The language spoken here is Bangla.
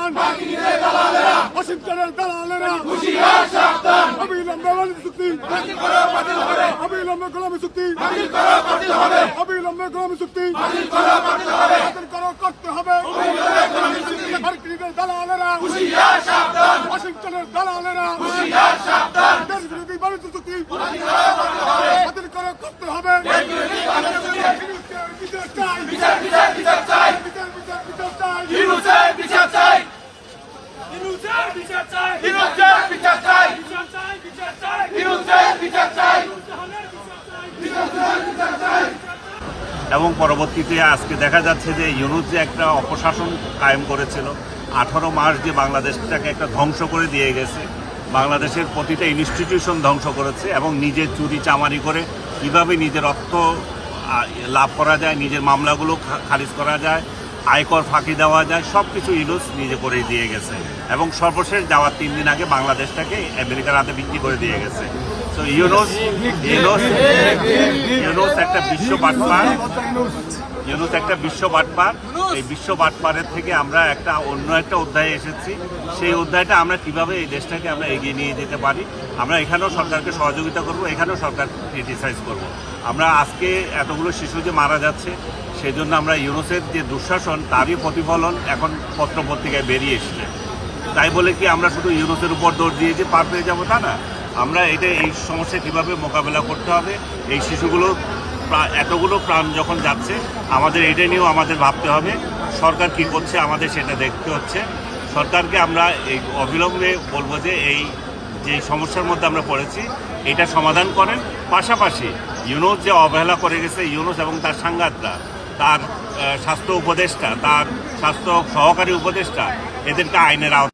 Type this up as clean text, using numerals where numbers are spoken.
সাবধান, ওয়াশিংটনের দালালেরা অবিলম্বে চুক্তি, অবিলম্বে গোলামি চুক্তি, অবিলম্বে গোলামি চুক্তি বাতিল করতে হবে। মার্কিনের দালালেরা, ওয়াশিংটনের দালালেরা দেশ বিরোধী বাণিজ্য চুক্তি বাতিল করতে হবে। এবং পরবর্তীতে আজকে দেখা যাচ্ছে যে ইউনূস যে একটা অপশাসন কায়েম করেছিল, 18 মাস যে বাংলাদেশটাকে একটা ধ্বংস করে দিয়ে গেছে, বাংলাদেশের প্রতিটা ইনস্টিটিউশন ধ্বংস করেছে এবং নিজের চুরি চামারি করে কীভাবে নিজের অর্থ লাভ করা যায়, নিজের মামলাগুলো খারিজ করা যায়, আয়কর ফাঁকি দেওয়া যায়, সব কিছু ইউনূস নিজে করে দিয়ে গেছে এবং সর্বশেষ যাওয়ার 3 দিন আগে বাংলাদেশটাকে আমেরিকার হাতে বিক্রি করে দিয়ে গেছে। তো ইউনূস একটা বিশ্ব বাটপার, ইউনূস একটা বিশ্ব বাটপার। এই বিশ্ব বাটপারের থেকে আমরা অন্য একটা অধ্যায়ে এসেছি। সেই অধ্যায়টা আমরা কিভাবে এই দেশটাকে আমরা এগিয়ে নিয়ে যেতে পারি, আমরা এখানেও সরকারকে সহযোগিতা করব, এখানেও সরকার ক্রিটিসাইজ করব। আমরা আজকে এতগুলো শিশু যে মারা যাচ্ছে, সেই জন্য আমরা ইউনূসের যে দুঃশাসন তারই প্রতিফলন এখন পত্রপত্রিকায় বেরিয়ে এসেছে। তাই বলে কি আমরা শুধু ইউনূসের উপর দৌড় দিয়ে যে পার পেয়ে যাবো তা না, আমরা এই সমস্যা কীভাবে মোকাবেলা করতে হবে, এই শিশুগুলো এতগুলো প্রাণ যখন যাচ্ছে, আমাদের এটা নিয়েও আমাদের ভাবতে হবে। সরকার কি করছে আমাদের সেটা দেখতে হচ্ছে। সরকারকে আমরা এই অবিলম্বে বলবো যে যে সমস্যার মধ্যে আমরা পড়েছি এটা সমাধান করেন। পাশাপাশি ইউনূস যে অবহেলা করে গেছে, ইউনূস এবং তার সাংঘাতরা, তার স্বাস্থ্য উপদেষ্টা, তার স্বাস্থ্য সহকারী উপদেষ্টা, এদেরকে আইনের আওতায়